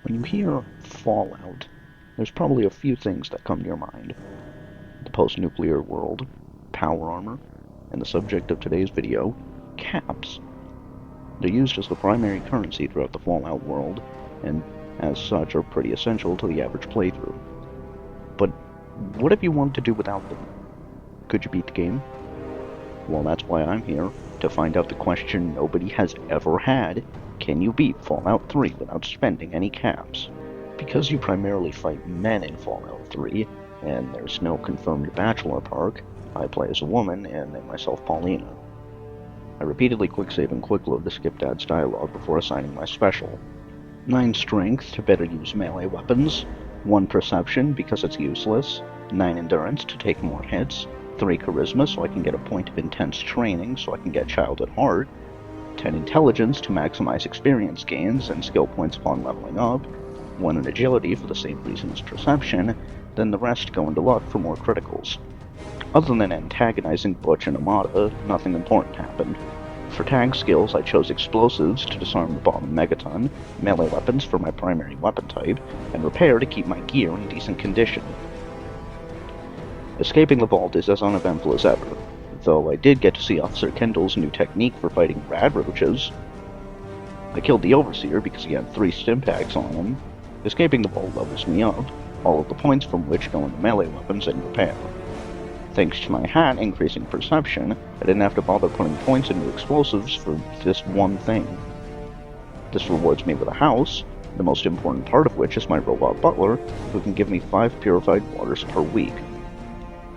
When you hear Fallout, there's probably a few things that come to your mind. The post-nuclear world, power armor, and the subject of today's video, caps. They're used as the primary currency throughout the Fallout world, and as such are pretty essential to the average playthrough. But what if you wanted to do without them? Could you beat the game? Well, that's why I'm here, to find out the question nobody has ever had. Can you beat Fallout 3 without spending any caps? Because you primarily fight men in Fallout 3, and there's no confirmed bachelor perk, I play as a woman and name myself Paulina. I repeatedly quicksave and quickload to skip Dad's dialogue before assigning my special. 9 strength to better use melee weapons, 1 perception because it's useless, 9 endurance to take more hits, 3 charisma so I can get a point of intense training so I can get child at heart, 10 intelligence to maximize experience gains and skill points upon leveling up, 1 in agility for the same reason as perception, then the rest go into luck for more criticals. Other than antagonizing Butch and Amada, nothing important happened. For tag skills, I chose explosives to disarm the bottom megaton, melee weapons for my primary weapon type, and repair to keep my gear in decent condition. Escaping the vault is as uneventful as ever, though I did get to see Officer Kendall's new technique for fighting rad roaches. I killed the Overseer because he had 3 stimpaks on him. Escaping the vault levels me up, all of the points from which go into melee weapons and repair. Thanks to my hat increasing perception, I didn't have to bother putting points into explosives for just one thing. This rewards me with a house, the most important part of which is my robot butler, who can give me 5 purified waters per week.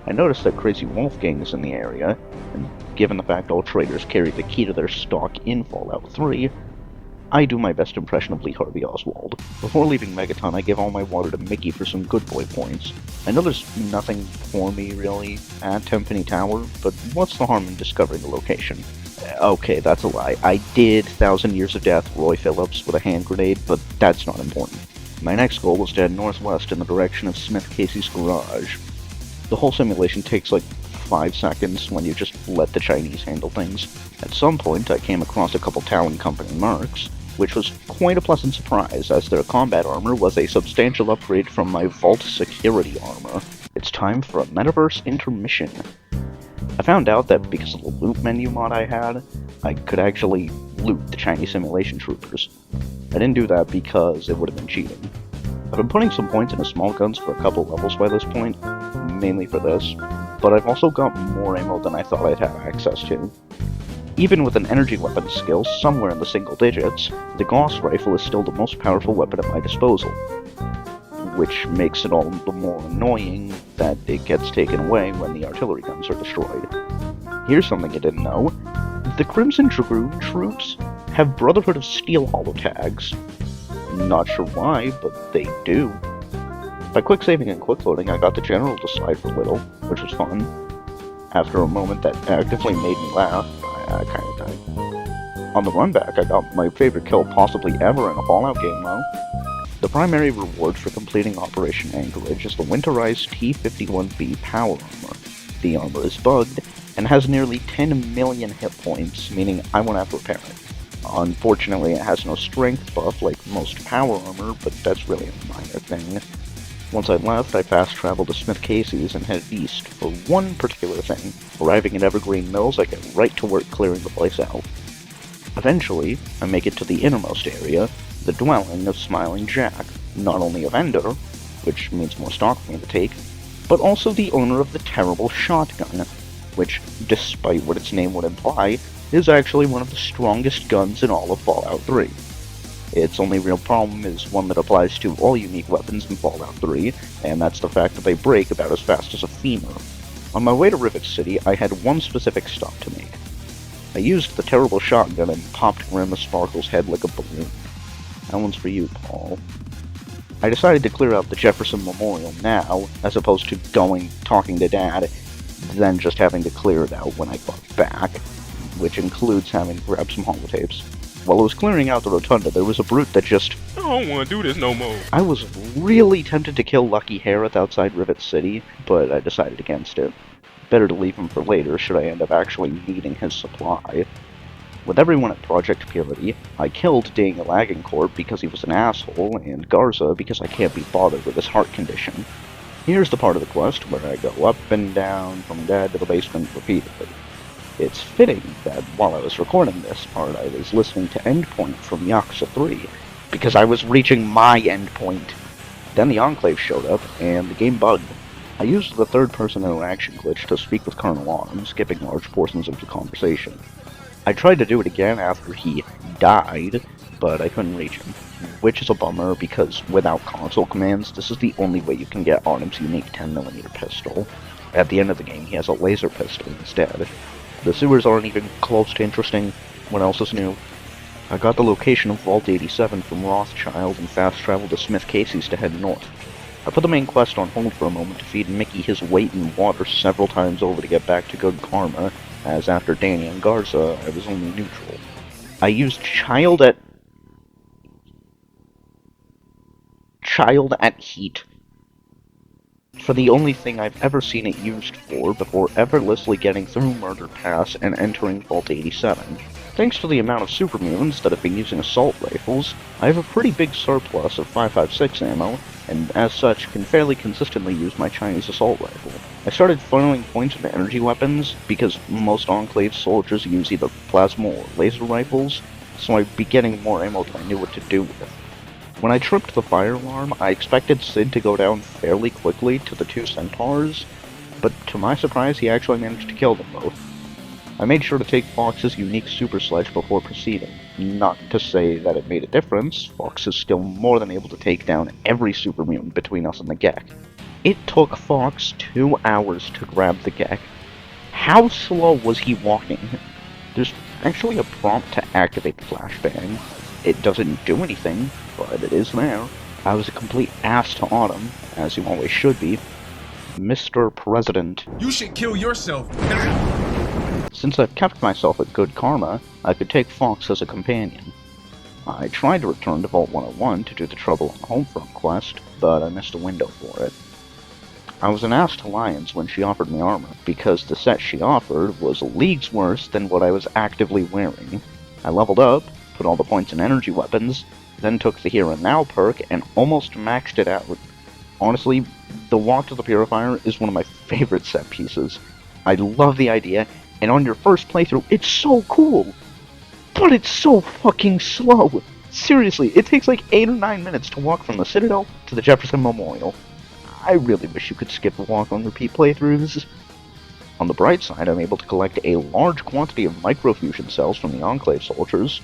I noticed that Crazy Wolfgang is in the area, and given the fact all traders carry the key to their stock in Fallout 3, I do my best impression of Lee Harvey Oswald. Before leaving Megaton, I give all my water to Mickey for some good boy points. I know there's nothing for me, really, at Tenpenny Tower, but what's the harm in discovering the location? Okay, that's a lie. I did 1,000 Years of Death Roy Phillips with a hand grenade, but that's not important. My next goal was to head northwest in the direction of Smith Casey's garage. The whole simulation takes like 5 seconds when you just let the Chinese handle things. At some point, I came across a couple Talon Company mercs, which was quite a pleasant surprise, as their combat armor was a substantial upgrade from my Vault security armor. It's time for a Metaverse intermission. I found out that because of the loot menu mod I had, I could actually loot the Chinese simulation troopers. I didn't do that because it would have been cheating. I've been putting some points into small guns for a couple levels by this point, mainly for this, but I've also got more ammo than I thought I'd have access to. Even with an energy weapon skill somewhere in the single digits, the Gauss rifle is still the most powerful weapon at my disposal, which makes it all the more annoying that it gets taken away when the artillery guns are destroyed. Here's something you didn't know. The Crimson Dragoon troops have Brotherhood of Steel holo tags. Not sure why, but they do. By quick saving and quick loading, I got the General to slide for a little, which was fun. After a moment that actively made me laugh, I kinda died. On the run back, I got my favorite kill possibly ever in a Fallout game though. The primary reward for completing Operation Anchorage is the winterized T-51B power armor. The armor is bugged, and has nearly 10 million hit points, meaning I won't have to repair it. Unfortunately, it has no strength buff like most power armor, but that's really a minor thing. Once I left, I fast-traveled to Smith Casey's and headed east for one particular thing. Arriving at Evergreen Mills, I get right to work clearing the place out. Eventually, I make it to the innermost area, the dwelling of Smiling Jack, not only a vendor, which means more stock for me to take, but also the owner of the terrible shotgun, which, despite what its name would imply, is actually one of the strongest guns in all of Fallout 3. Its only real problem is one that applies to all unique weapons in Fallout 3, and that's the fact that they break about as fast as a femur. On my way to Rivet City, I had one specific stop to make. I used the terrible shotgun and popped Grandma Sparkle's head like a balloon. That one's for you, Paul. I decided to clear out the Jefferson Memorial now, as opposed to talking to Dad, then just having to clear it out when I got back, which includes having to grab some holotapes. While I was clearing out the rotunda, there was a brute that just... I don't want to do this no more. I was really tempted to kill Lucky Harith outside Rivet City, but I decided against it. Better to leave him for later, should I end up actually needing his supply. With everyone at Project Purity, I killed Daniel Agincourt because he was an asshole, and Garza because I can't be bothered with his heart condition. Here's the part of the quest where I go up and down from dead to the basement repeatedly. It's fitting that while I was recording this part, I was listening to Endpoint from Yakuza 3, because I was reaching my endpoint. Then the Enclave showed up, and the game bugged. I used the third-person interaction glitch to speak with Colonel Autumn, skipping large portions of the conversation. I tried to do it again after he died, but I couldn't reach him, which is a bummer because without console commands, this is the only way you can get Autumn's unique 10mm pistol. At the end of the game, he has a laser pistol instead. The sewers aren't even close to interesting. What else is new? I got the location of Vault 87 from Rothschild and fast traveled to Smith Casey's to head north. I put the main quest on hold for a moment to feed Mickey his weight in water several times over to get back to good karma, as after Danny and Garza, I was only neutral. I used Child at Heat for the only thing I've ever seen it used for before effortlessly getting through Murder Pass and entering Vault 87. Thanks to the amount of super mutants that have been using assault rifles, I have a pretty big surplus of 5.56 ammo, and as such can fairly consistently use my Chinese assault rifle. I started funneling points into energy weapons because most Enclave soldiers use either plasma or laser rifles, so I'd be getting more ammo than I knew what to do with. When I tripped the fire alarm, I expected Sid to go down fairly quickly to the two centaurs, but to my surprise he actually managed to kill them both. I made sure to take Fox's unique super sledge before proceeding. Not to say that it made a difference, Fox is still more than able to take down every super mutant between us and the Gek. It took Fox 2 hours to grab the Gek. How slow was he walking? There's actually a prompt to activate the flashbang. It doesn't do anything, but it is there. I was a complete ass to Autumn, as you always should be. Mr. President. You should kill yourself. Since I've kept myself at good karma, I could take Fox as a companion. I tried to return to Vault 101 to do the Trouble on the Homefront quest, but I missed a window for it. I was an ass to Lyons when she offered me armor, because the set she offered was leagues worse than what I was actively wearing. I leveled up, put all the points in energy weapons, then took the Here and Now perk and almost maxed it out. Honestly, the Walk to the Purifier is one of my favorite set pieces. I love the idea, and on your first playthrough, it's so cool! But it's so fucking slow! Seriously, it takes like 8 or 9 minutes to walk from the Citadel to the Jefferson Memorial. I really wish you could skip the walk on repeat playthroughs. On the bright side, I'm able to collect a large quantity of microfusion cells from the Enclave soldiers.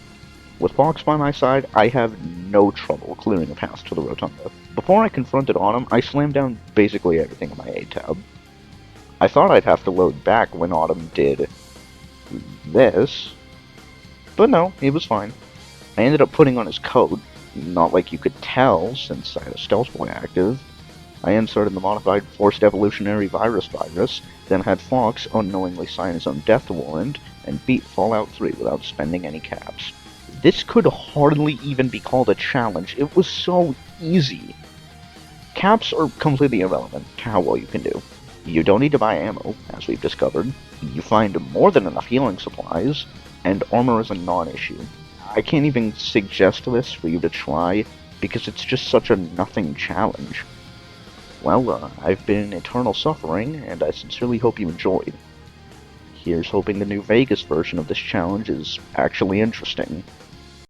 With Fox by my side, I have no trouble clearing a path to the Rotunda. Before I confronted Autumn, I slammed down basically everything in my A-tab. I thought I'd have to load back when Autumn did this, but no, it was fine. I ended up putting on his coat, not like you could tell since I had a stealth boy active. I inserted the modified forced evolutionary virus, then had Fox unknowingly sign his own death warrant, and beat Fallout 3 without spending any caps. This could hardly even be called a challenge, it was so easy. Caps are completely irrelevant to how well you can do. You don't need to buy ammo, as we've discovered. You find more than enough healing supplies, and armor is a non-issue. I can't even suggest this for you to try, because it's just such a nothing challenge. Well, I've been Eternal Suffering, and I sincerely hope you enjoyed. Here's hoping the new Vegas version of this challenge is actually interesting.